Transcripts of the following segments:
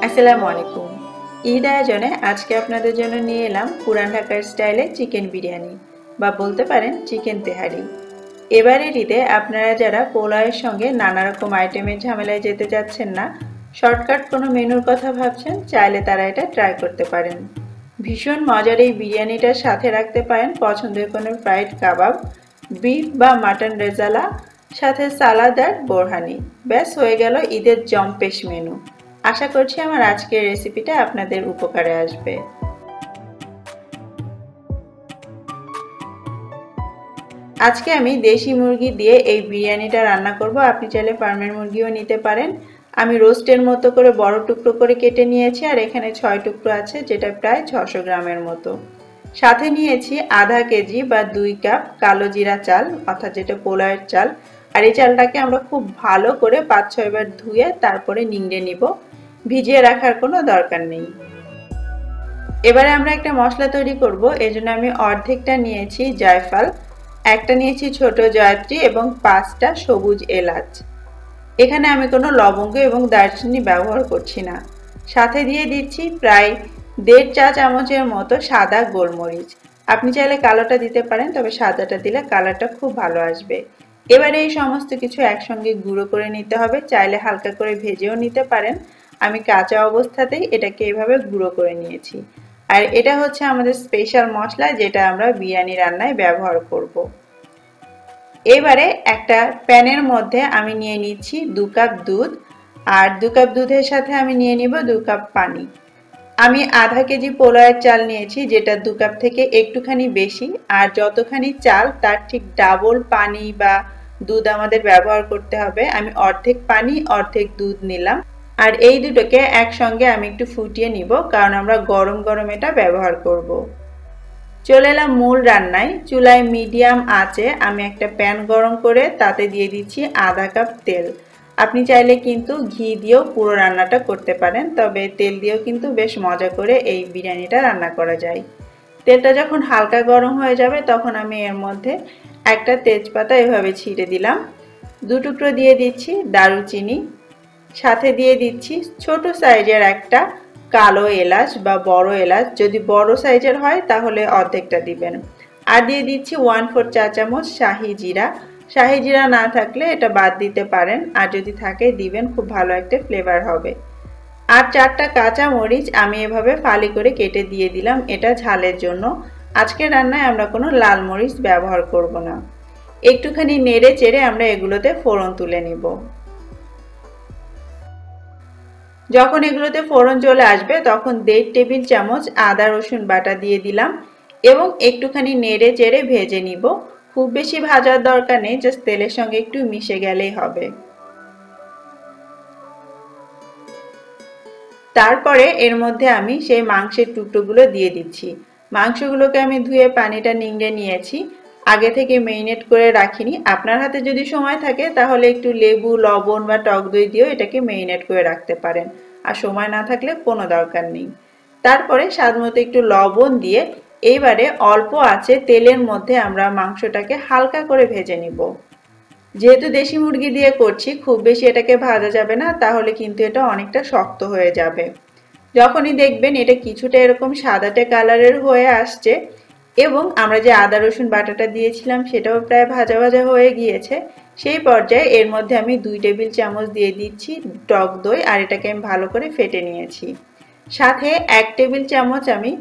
আসসালামু আলাইকুম। ঈদ আয়োজনে আজকে আপনাদের জন্য নিয়ে এলাম পুরান ঢাকার স্টাইলে চিকেন বিরিয়ানি বা বলতে পারেন চিকেন তেহারি। এবারের ঈদে আপনারা যারা পোলাওয়ের সঙ্গে নানা রকম আইটেমের ঝামেলায় যেতে চাচ্ছেন না, শর্টকাট কোনো মেনুর কথা ভাবছেন, চাইলে তারা এটা ট্রাই করতে পারেন। ভীষণ মজার এই বিরিয়ানিটার সাথে রাখতে পারেন পছন্দের কোনো ফ্রাইড কাবাব, বিফ বা মাটন রেজালা, সাথে সালাদ আর বোরহানি। ব্যাস হয়ে গেল ঈদের জম্পেশ মেনু। আশা করছি আমার আজকের রেসিপিটা আপনাদের উপকারে আসবে। আজকে আমি দেশি মুরগি দিয়ে এই বিরিয়ানিটা রান্না করব। আপনি চাইলে ফার্মের মুরগিও নিতে পারেন। আমি রোস্টের মতো করে বড় টুকরো করে কেটে নিয়েছি, আর এখানে 6 টুকরো আছে, যেটা প্রায় 600 গ্রামের মতো। সাথে নিয়েছি আধা কেজি বা 2 কাপ কালো জিরা চাল, অর্থাৎ যেটা পোলাওয়ের চাল। আর এই চালটাকে আমরা খুব ভালো করে 5-6 বার ধুয়ে তারপরে নিংড়ে নিব, ভিজিয়ে রাখার কোনো দরকার নেই। এবারে আমরা একটা মশলা তৈরি করব। এজন্য আমি অর্ধেকটা নিয়েছি জয়ফল, একটা নিয়েছি ছোট জয়ত্রী এবং 5টা সবুজ এলাচ। এখানে আমি কোনো লবঙ্গ এবং দারচিনি ব্যবহার করছি না। সাথে দিয়ে দিচ্ছি প্রায় 1.5 চা চামচের মতো সাদা গোলমরিচ। আপনি চাইলে কালোটা দিতে পারেন, তবে সাদাটা দিলে কালারটা খুব ভালো আসবে। এবারে এই সমস্ত কিছু একসঙ্গে গুঁড়ো করে নিতে হবে। চাইলে হালকা করে ভেজেও নিতে পারেন। আমি কাঁচা অবস্থাতেই এটাকে এভাবে গুঁড়ো করে নিয়েছি। আর এটা হচ্ছে আমাদের স্পেশাল মশলা, যেটা আমরা বিরিয়ানি রান্নায় ব্যবহার করব। এবারে একটা প্যানের মধ্যে আমি নিয়ে নিচ্ছি 2 কাপ দুধ, আর 2 কাপ দুধের সাথে আমি নিয়ে নিব 2 কাপ পানি। আমি আধা কেজি পোলাওয়ের চাল নিয়েছি, যেটা 2 কাপ থেকে একটুখানি বেশি। আর যতখানি চাল তার ঠিক ডাবল পানি বা দুধ আমাদের ব্যবহার করতে হবে। আমি অর্ধেক পানি অর্ধেক দুধ নিলাম। আর এই দুটোকে একসঙ্গে আমি একটু ফুটিয়ে নিব, কারণ আমরা গরম গরম এটা ব্যবহার করব। চলে এলাম মূল রান্নায়। চুলায় মিডিয়াম আঁচে আমি একটা প্যান গরম করে তাতে দিয়ে দিচ্ছি আধা কাপ তেল। আপনি চাইলে কিন্তু ঘি দিয়েও পুরো রান্নাটা করতে পারেন, তবে তেল দিয়েও কিন্তু বেশ মজা করে এই বিরিয়ানিটা রান্না করা যায়। তেলটা যখন হালকা গরম হয়ে যাবে তখন আমি এর মধ্যে একটা তেজপাতা এভাবে ছিঁড়ে দিলাম। 2 টুকরো দিয়ে দিচ্ছি দারুচিনি, সাথে দিয়ে দিচ্ছি ছোট সাইজের একটা কালো এলাচ বা বড় এলাচ। যদি বড় সাইজের হয় তাহলে অর্ধেকটা দিবেন। আর দিয়ে দিচ্ছি 1/4 চা চামচ শাহি জিরা। শাহি জিরা না থাকলে এটা বাদ দিতে পারেন, আর যদি থাকে দিবেন, খুব ভালো একটা ফ্লেভার হবে। আর 4টা কাঁচা মরিচ আমি এভাবে ফালি করে কেটে দিয়ে দিলাম, এটা ঝালের জন্য। আজকের রান্নায় আমরা কোনো লাল মরিচ ব্যবহার করব না। একটুখানি নেড়ে চেড়ে আমরা এগুলোতে ফোড়ন তুলে নিব। যখন এগুলোতে ফোড়ন চলে আসবে তখন 1.5 টেবিল চামচ আদা রসুন বাটা দিয়ে দিলাম এবং একটুখানি নেড়ে চেড়ে ভেজে নিব। খুব বেশি ভাজার দরকার নেই, জাস্ট তেলের সঙ্গে একটু মিশে গেলেই হবে। তারপরে এর মধ্যে আমি সেই মাংসের টুকরোগুলো দিয়ে দিচ্ছি। মাংসগুলোকে আমি ধুয়ে পানিটা নিংড়ে নিয়েছি, আগে থেকে মেরিনেট করে রাখিনি। আপনার হাতে যদি সময় থাকে তাহলে একটু লেবু, লবণ বা টক দই দিয়েও এটাকে মেরিনেট করে রাখতে পারেন, আর সময় না থাকলে কোনো দরকার নেই। তারপরে স্বাদমতো একটু লবণ দিয়ে এইবারে অল্প আঁচে তেলের মধ্যে আমরা মাংসটাকে হালকা করে ভেজে নিব। যেহেতু দেশি মুরগি দিয়ে করছি, খুব বেশি এটাকে ভাজা যাবে না, তাহলে কিন্তু এটা অনেকটা শক্ত হয়ে যাবে। যখনই দেখবেন এটা কিছুটা এরকম সাদাটে কালারের হয়ে আসছে এবং আমরা যে আদা রসুন বাটাটা দিয়েছিলাম সেটাও প্রায় ভাজা ভাজা হয়ে গিয়েছে, সেই পর্যায়ে এর মধ্যে আমি 2 টেবিল চামচ দিয়ে দিচ্ছি টক দই, আর এটাকে আমি ভালো করে ফেটে নিয়েছি। সাথে 1 টেবিল চামচ আমি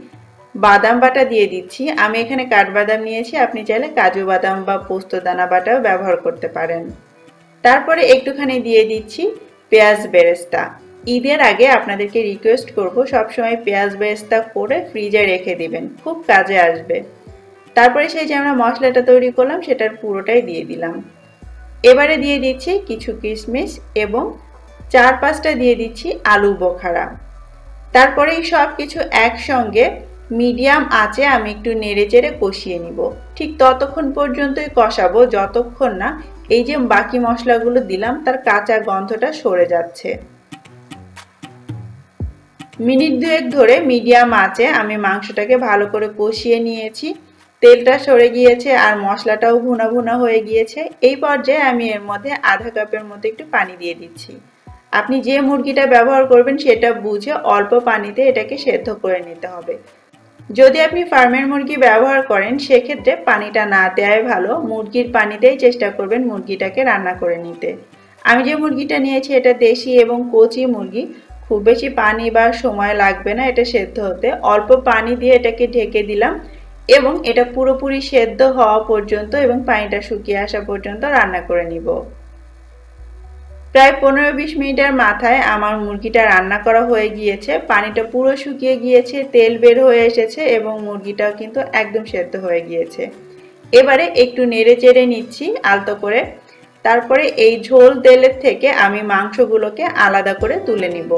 বাদাম বাটা দিয়ে দিচ্ছি। আমি এখানে কাঠবাদাম নিয়েছি, আপনি চাইলে কাজু বাদাম বা পোস্ত দানা বাটাও ব্যবহার করতে পারেন। তারপরে একটুখানি দিয়ে দিচ্ছি পেঁয়াজ বেরেস্তা। ঈদের আগে আপনাদেরকে রিকোয়েস্ট করব সবসময় পেঁয়াজ বেরেস্তা করে ফ্রিজে রেখে দিবেন, খুব কাজে আসবে। তারপরে সেই যে আমরা মশলাটা তৈরি করলাম সেটার পুরোটাই দিয়ে দিলাম। এবারে দিয়ে দিচ্ছি কিছু কিশমিশ এবং 4-5টা দিয়ে দিচ্ছি আলু বোখারা। তারপরে এই সব কিছু একসঙ্গে মিডিয়াম আঁচে আমি একটু নেড়ে চেড়ে কষিয়ে নিব। ঠিক ততক্ষণ পর্যন্তই কষাবো যতক্ষণ না এই যে বাকি মশলাগুলো দিলাম তার কাঁচা গন্ধটা সরে যাচ্ছে। মিনিট 2 ধরে মিডিয়াম আঁচে আমি মাংসটাকে ভালো করে কষিয়ে নিয়েছি। তেলটা সরে গিয়েছে আর মশলাটাও ভুনা ভুনা হয়ে গিয়েছে। এই পর্যায়ে আমি এর মধ্যে আধা কাপের মতো একটু পানি দিয়ে দিচ্ছি। আপনি যে মুরগিটা ব্যবহার করবেন সেটা বুঝে অল্প পানিতে এটাকে সেদ্ধ করে নিতে হবে। যদি আপনি ফার্মের মুরগি ব্যবহার করেন সেক্ষেত্রে পানিটা না দেওয়াই ভালো, মুরগির পানিতেই চেষ্টা করবেন মুরগিটাকে রান্না করে নিতে। আমি যে মুরগিটা নিয়েছি এটা দেশি এবং কচি মুরগি, খুব বেশি পানি বা সময় লাগবে না এটা সেদ্ধ হতে। অল্প পানি দিয়ে এটাকে ঢেকে দিলাম এবং এটা পুরোপুরি সেদ্ধ হওয়া পর্যন্ত এবং পানিটা শুকিয়ে আসা পর্যন্ত রান্না করে নিব। প্রায় 15-20 মিনিটের মাথায় আমার মুরগিটা রান্না করা হয়ে গিয়েছে, পানিটা পুরো শুকিয়ে গিয়েছে, তেল বের হয়ে এসেছে এবং মুরগিটাও কিন্তু একদম সেদ্ধ হয়ে গিয়েছে। এবারে একটু নেড়ে চেড়ে নিচ্ছি আলতো করে। তারপরে এই ঝোল তেলের থেকে আমি মাংসগুলোকে আলাদা করে তুলে নিব।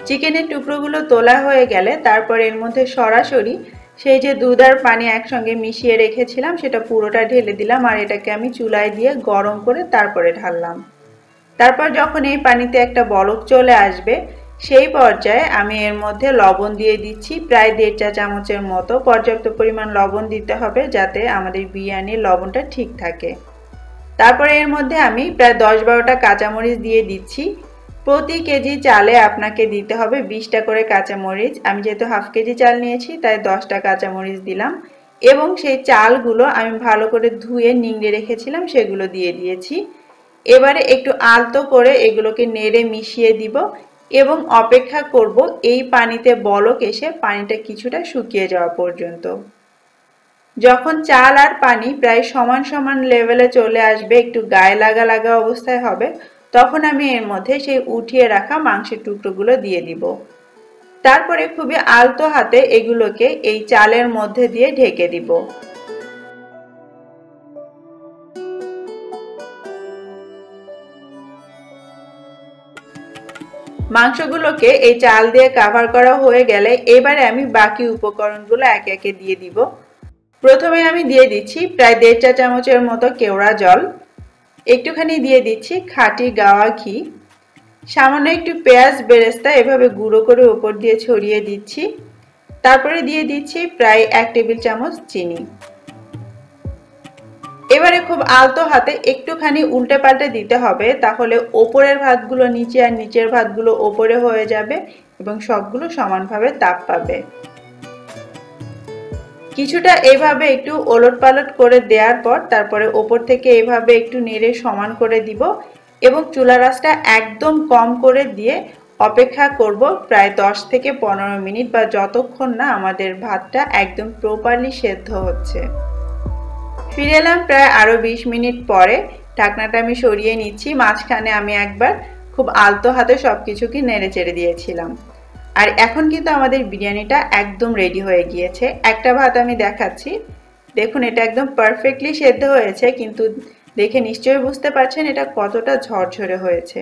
চিকেনের টুকরোগুলো তোলা হয়ে গেলে তারপর এর মধ্যে সরাসরি সেই যে দুধ আর পানি একসঙ্গে মিশিয়ে রেখেছিলাম সেটা পুরোটা ঢেলে দিলাম আর এটাকে আমি চুলায় দিয়ে গরম করে তারপরে ঢাললাম। তারপর যখন এই পানিতে একটা বলক চলে আসবে সেই পর্যায়ে আমি এর মধ্যে লবণ দিয়ে দিচ্ছি, প্রায় 1.5 চা চামচের মতো। পর্যাপ্ত পরিমাণ লবণ দিতে হবে যাতে আমাদের বিরিয়ানির লবণটা ঠিক থাকে। তারপরে এর মধ্যে আমি প্রায় 10-12টা কাঁচামরিচ দিয়ে দিচ্ছি। প্রতি কেজি চালে আপনাকে দিতে হবে 20টা করে কাঁচামরিচ। আমি যেহেতু হাফ কেজি চাল নিয়েছি তাই 10টা কাঁচামরিচ দিলাম এবং সেই চালগুলো আমি ভালো করে ধুয়ে নিংড়ে রেখেছিলাম সেগুলো দিয়ে দিয়েছি। এবারে একটু আলতো করে এগুলোকে নেড়ে মিশিয়ে দিব এবং অপেক্ষা করব এই পানিতে বলক এসে পানিটা কিছুটা শুকিয়ে যাওয়া পর্যন্ত। যখন চাল আর পানি প্রায় সমান সমান লেভেলে চলে আসবে, একটু গায়ে লাগা লাগা অবস্থায় হবে, তখন আমি এর মধ্যে সেই উঠিয়ে রাখা মাংসের টুকরোগুলো দিয়ে দিব। তারপরে খুবই আলতো হাতে এগুলোকে এই চালের মধ্যে দিয়ে ঢেকে দিব। মাংসগুলোকে এই চাল দিয়ে কভার করা হয়ে গেলে এবারে আমি বাকি উপকরণগুলো একে একে দিয়ে দিব। প্রথমে আমি দিয়ে দিচ্ছি প্রায় 1.5 চা চামচের মতো কেওড়া জল, একটুখানি দিয়ে দিচ্ছি খাঁটি গাওয়া ঘি, সামান্য একটু পেঁয়াজ বেরেস্তা এভাবে গুঁড়ো করে উপর দিয়ে ছড়িয়ে দিচ্ছি। তারপরে দিয়ে দিচ্ছি প্রায় 1 টেবিল চামচ চিনি। এবারে খুব আলতো হাতে একটুখানি উল্টে পাল্টে দিতে হবে, তাহলে ওপরের ভাতগুলো নিচে আর নিচের ভাতগুলো ওপরে হয়ে যাবে এবং সবগুলো সমানভাবে তাপ পাবে। কিছুটা এইভাবে একটু ওলটপালট করে দেওয়ার পর তারপরে ওপর থেকে এইভাবে একটু নেড়ে সমান করে দিব এবং চুলার আঁচটা একদম কম করে দিয়ে অপেক্ষা করব প্রায় 10 থেকে 15 মিনিট বা যতক্ষণ না আমাদের ভাতটা একদম প্রপারলি সেদ্ধ হচ্ছে। ফিরে এলাম প্রায় আরও 20 মিনিট পরে। ঢাকনাটা আমি সরিয়ে নিচ্ছি। মাঝখানে আমি একবার খুব আলতো হাতে সব কিছুকে নেড়ে চেড়ে দিয়েছিলাম। আর এখন কিন্তু আমাদের বিরিয়ানিটা একদম রেডি হয়ে গিয়েছে। একটা ভাত আমি দেখাচ্ছি, দেখুন এটা একদম পারফেক্টলি সেদ্ধ হয়েছে, কিন্তু দেখে নিশ্চয়ই বুঝতে পারছেন এটা কতটা ঝরঝরে হয়েছে।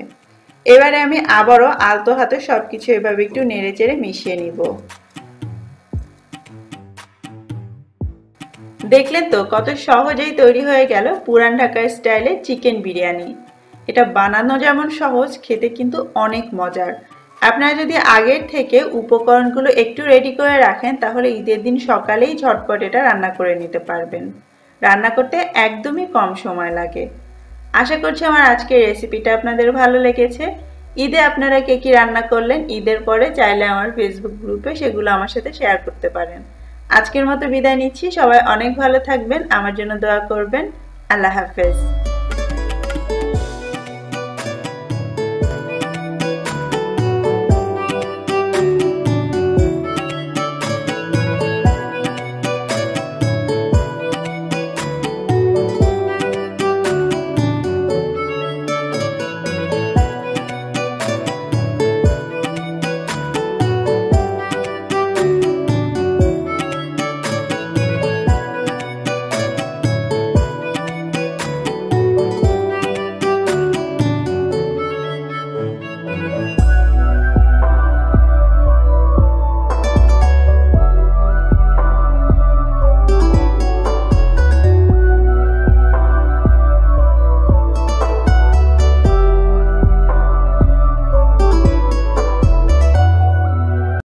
এবারে আমি আবারও আলতো হাতে সব কিছু এভাবে একটু নেড়ে চেড়ে মিশিয়ে নিব। দেখলেন তো কত সহজেই তৈরি হয়ে গেল পুরান ঢাকার স্টাইলে চিকেন বিরিয়ানি। এটা বানানো যেমন সহজ, খেতে কিন্তু অনেক মজার। আপনারা যদি আগের থেকে উপকরণগুলো একটু রেডি করে রাখেন তাহলে ঈদের দিন সকালেই ঝটপট এটা রান্না করে নিতে পারবেন। রান্না করতে একদমই কম সময় লাগে। আশা করছি আমার আজকের রেসিপিটা আপনাদের ভালো লেগেছে। ঈদে আপনারা কে কি রান্না করলেন ঈদের পরে চাইলে আমার ফেসবুক গ্রুপে সেগুলো আমার সাথে শেয়ার করতে পারেন। আজকের মতো বিদায় নিচ্ছি। সবাই অনেক ভালো থাকবেন, আমার জন্য দোয়া করবেন। আল্লাহ হাফেজ।